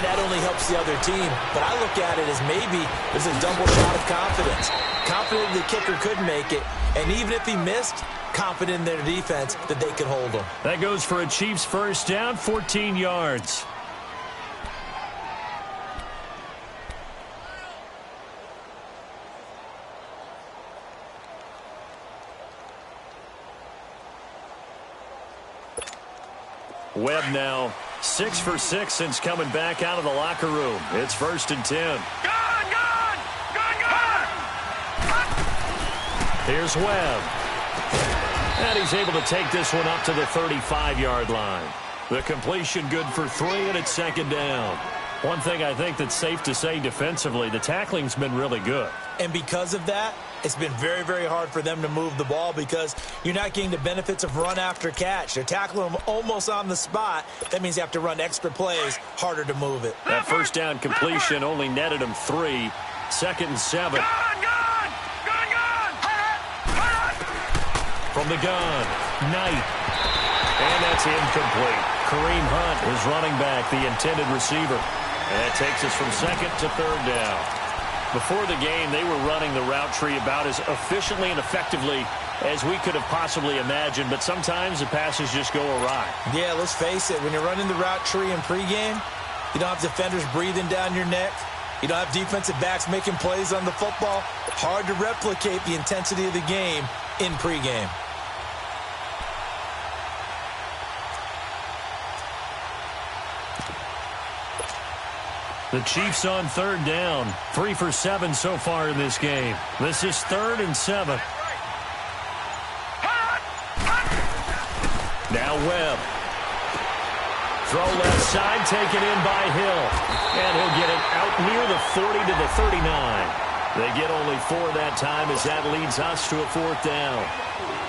That only helps the other team. But I look at it as maybe there's a double shot of confidence. Confident the kicker could make it. And even if he missed, confident in their defense that they could hold him. That goes for a Chiefs 1st down, 14 yards. Webb now 6 for 6 since coming back out of the locker room. It's 1st and 10. Gone! Here's Webb. And he's able to take this one up to the 35-yard line. The completion good for 3, and it's 2nd down. One thing I think that's safe to say defensively, the tackling's been really good. And because of that, it's been very, very hard for them to move the ball because you're not getting the benefits of run after catch. They're tackling them almost on the spot. That means you have to run extra plays, harder to move it. That first down completion only netted them 3. 2nd and 7. From the gun, Knight. And that's incomplete. Kareem Hunt is running back, the intended receiver. And that takes us from 2nd to 3rd down. Before the game, they were running the route tree about as efficiently and effectively as we could have possibly imagined, but sometimes the passes just go awry. Yeah, let's face it. When you're running the route tree in pregame, you don't have defenders breathing down your neck. You don't have defensive backs making plays on the football. Hard to replicate the intensity of the game in pregame. The Chiefs on 3rd down. 3 for 7 so far in this game. This is 3rd and 7. Now Webb. Throw left side, taken in by Hill. And he'll get it out near the 40 to the 39. They get only 4 that time as that leads us to a 4th down.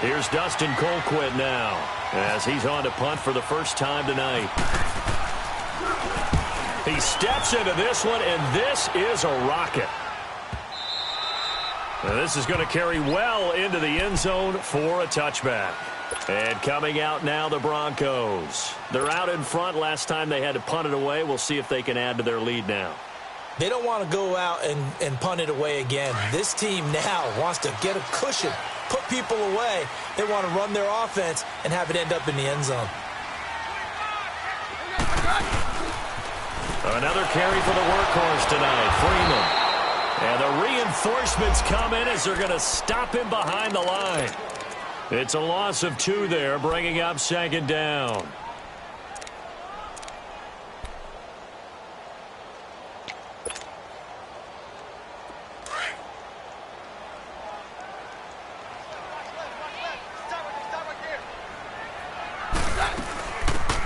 Here's Dustin Colquitt now as he's on to punt for the first time tonight. He steps into this one, and this is a rocket. Now this is going to carry well into the end zone for a touchback. And coming out now, the Broncos. They're out in front. Last time they had to punt it away. We'll see if they can add to their lead now. They don't want to go out and punt it away again. This team now wants to get a cushion, put people away. They want to run their offense and have it end up in the end zone. Another carry for the workhorse tonight, Freeman. And the reinforcements come in as they're going to stop him behind the line. It's a loss of 2 there, bringing up 2nd down.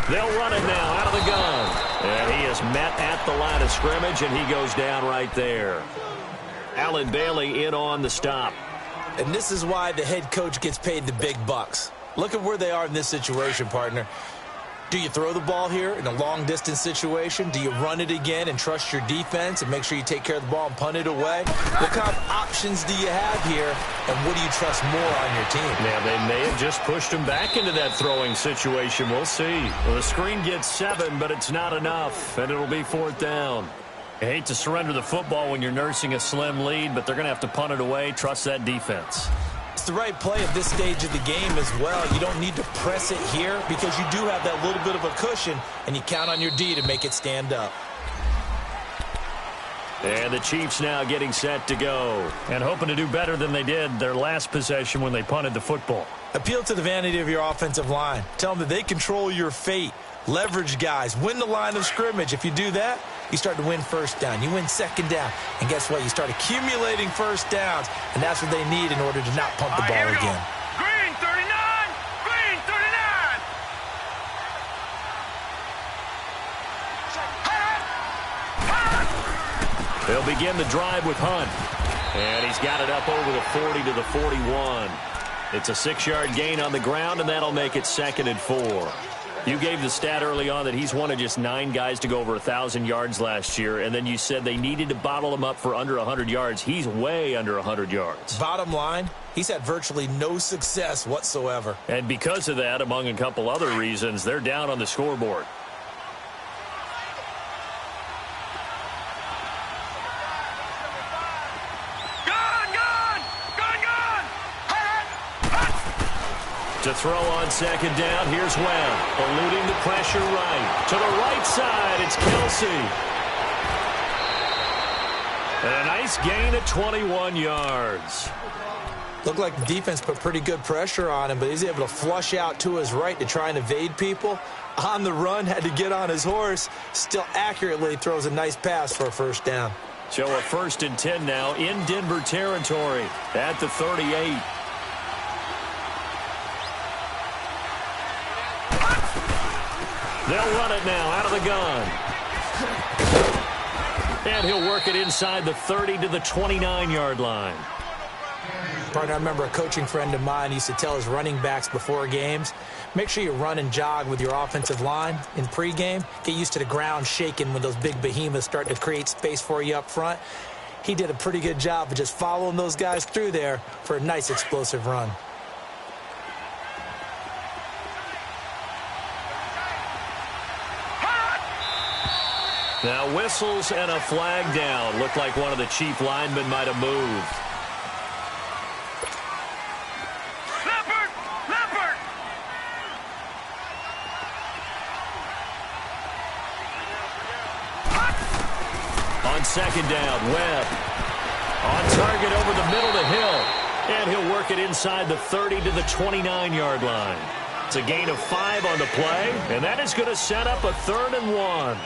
They'll run it now out of the gun. And he is met at the line of scrimmage, and he goes down right there. Allen Bailey in on the stop. And this is why the head coach gets paid the big bucks. Look at where they are in this situation, partner. Do you throw the ball here in a long-distance situation? Do you run it again and trust your defense and make sure you take care of the ball and punt it away? What kind of options do you have here, and what do you trust more on your team? Now, they may have just pushed him back into that throwing situation. We'll see. Well, the screen gets 7, but it's not enough, and it'll be 4th down. I hate to surrender the football when you're nursing a slim lead, but they're going to have to punt it away. Trust that defense. It's the right play at this stage of the game as well. You don't need to press it here because you do have that little bit of a cushion, and you count on your D to make it stand up. And the Chiefs now getting set to go and hoping to do better than they did their last possession when they punted the football. Appeal to the vanity of your offensive line. Tell them that they control your fate. Leverage guys. Win the line of scrimmage. If you do that, you start to win 1st down. You win 2nd down. And guess what? You start accumulating 1st downs, and that's what they need in order to not punt the ball again. Green 39! Green 39! They'll begin the drive with Hunt. And he's got it up over the 40 to the 41. It's a 6-yard gain on the ground, and that'll make it 2nd and 4. You gave the stat early on that he's one of just 9 guys to go over 1,000 yards last year, and then you said they needed to bottle him up for under 100 yards. He's way under 100 yards. Bottom line, he's had virtually no success whatsoever. And because of that, among a couple other reasons, they're down on the scoreboard. To throw on 2nd down, here's Webb, eluding the pressure right. To the right side, it's Kelsey. And a nice gain at 21 yards. Looked like the defense put pretty good pressure on him, but he's able to flush out to his right to try and evade people. On the run, had to get on his horse. Still accurately throws a nice pass for a 1st down. So a 1st and 10 now in Denver territory at the 38. They'll run it now out of the gun. And he'll work it inside the 30 to the 29-yard line. Partner, I remember a coaching friend of mine used to tell his running backs before games, make sure you run and jog with your offensive line in pregame. Get used to the ground shaking when those big behemoths start to create space for you up front. He did a pretty good job of just following those guys through there for a nice explosive run. Now whistles and a flag down. Looked like one of the chief linemen might have moved. On second down, Webb. On target over the middle to Hill. And he'll work it inside the 30 to the 29-yard line. It's a gain of 5 on the play, and that is going to set up a 3rd and 1.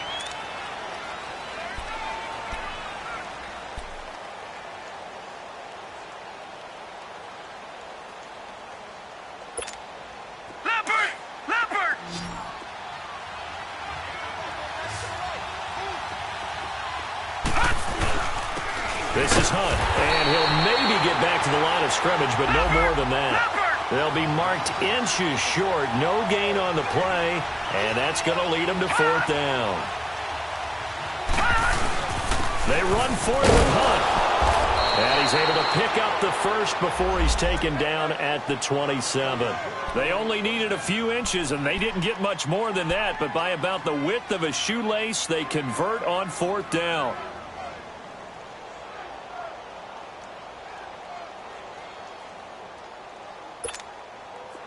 This is Hunt, and he'll maybe get back to the line of scrimmage, but no more than that. They'll be marked inches short, no gain on the play, and that's going to lead them to 4th down. They run for it with Hunt, and he's able to pick up the first before he's taken down at the 27. They only needed a few inches, and they didn't get much more than that, but by about the width of a shoelace, they convert on 4th down.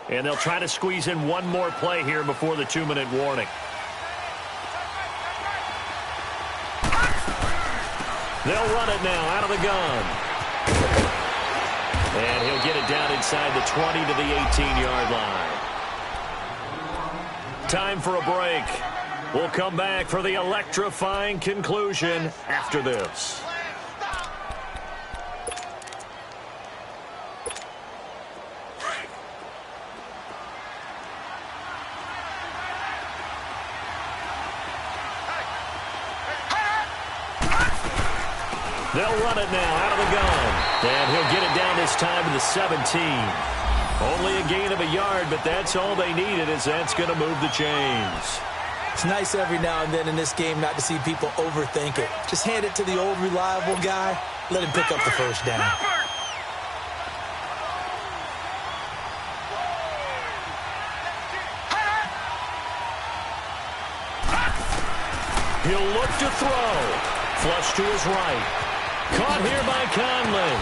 And they'll try to squeeze in one more play here before the 2-minute warning. They'll run it now out of the gun. And he'll get it down inside the 20 to the 18-yard line. Time for a break. We'll come back for the electrifying conclusion after this. They'll run it now out of the gun. And he'll get it down this time to the 17. Only a gain of a yard, but that's all they needed, as that's going to move the chains. It's nice every now and then in this game not to see people overthink it. Just hand it to the old reliable guy. Let him pick up the first down. He'll look to throw. Flush to his right. Caught here by Conley.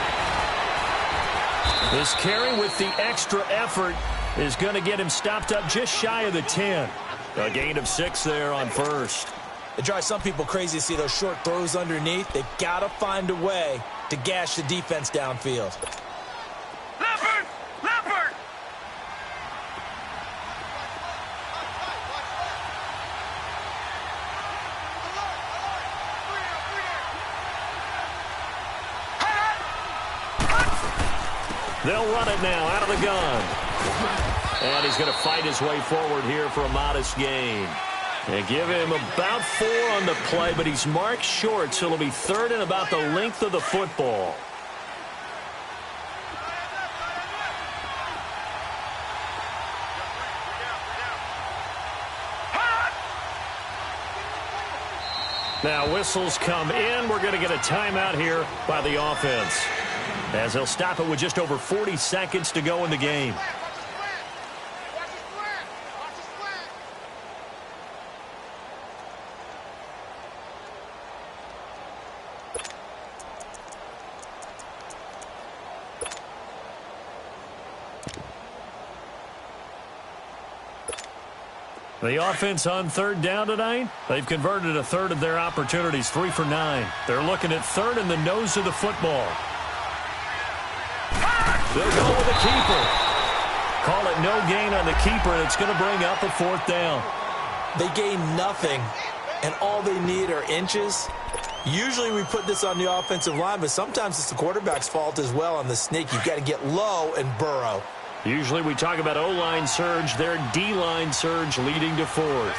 This carry with the extra effort is going to get him stopped up just shy of the 10. A gain of 6 there on first. It drives some people crazy to see those short throws underneath. They've got to find a way to gash the defense downfield. They'll run it now out of the gun. And he's going to fight his way forward here for a modest gain. They give him about 4 on the play, but he's marked short, so it'll be 3rd and about the length of the football. Now whistles come in. We're going to get a timeout here by the offense, as they'll stop it with just over 40 seconds to go in the game. The offense on 3rd down tonight, they've converted a 1/3 of their opportunities, 3 for 9. They're looking at 3rd in the nose of the football. They'll go with the keeper. Call it no gain on the keeper, and it's going to bring up a 4th down. They gain nothing, and all they need are inches. Usually we put this on the offensive line, but sometimes it's the quarterback's fault as well on the sneak. You've got to get low and burrow. Usually we talk about O-line surge, their D-line surge leading to 4th.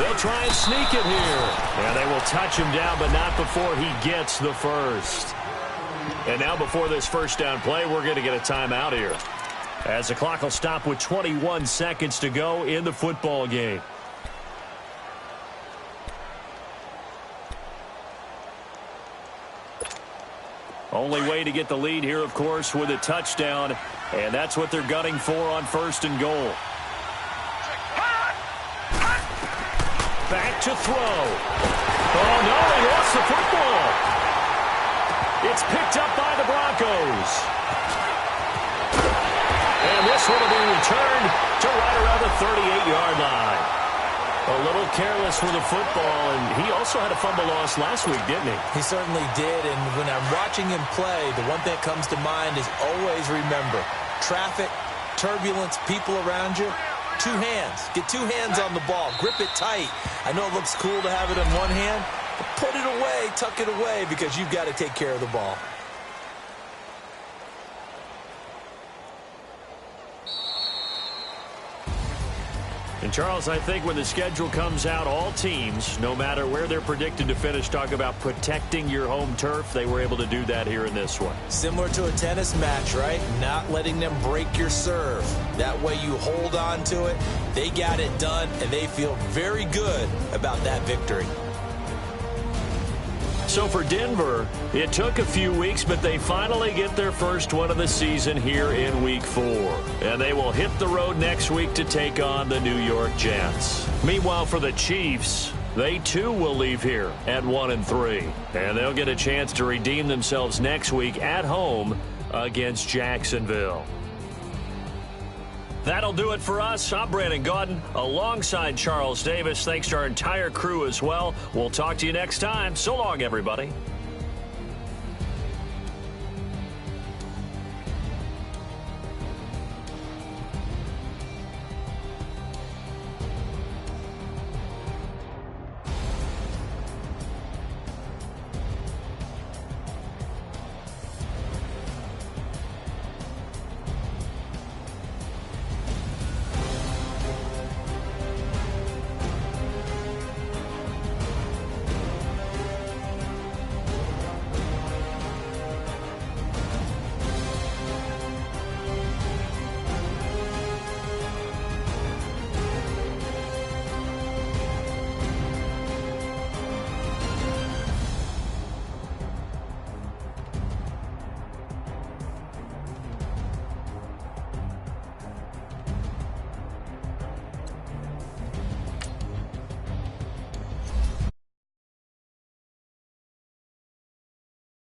They'll try and sneak it here. And they will touch him down, but not before he gets the first. And now before this first down play, we're going to get a timeout here, as the clock will stop with 21 seconds to go in the football game. Only way to get the lead here, of course, with a touchdown. And that's what they're gunning for on first and goal. Back to throw. Oh, no, he lost the football. It's picked up by the Broncos. And this one will be returned to right around the 38-yard line. A little careless with the football, and he also had a fumble loss last week, didn't he? He certainly did, and when I'm watching him play, the one thing that comes to mind is always remember, traffic, turbulence, people around you, two hands. Get two hands on the ball. Grip it tight. I know it looks cool to have it in one hand, but put it away, tuck it away, because you've got to take care of the ball. And, Charles, I think when the schedule comes out, all teams, no matter where they're predicted to finish, talk about protecting your home turf. They were able to do that here in this one. Similar to a tennis match, right? Not letting them break your serve. That way you hold on to it. They got it done, and they feel very good about that victory. So for Denver, it took a few weeks, but they finally get their first one of the season here in Week 4. And they will hit the road next week to take on the New York Jets. Meanwhile, for the Chiefs, they too will leave here at 1-3. And they'll get a chance to redeem themselves next week at home against Jacksonville. That'll do it for us. I'm Brandon Gaudin alongside Charles Davis. Thanks to our entire crew as well. We'll talk to you next time. So long, everybody.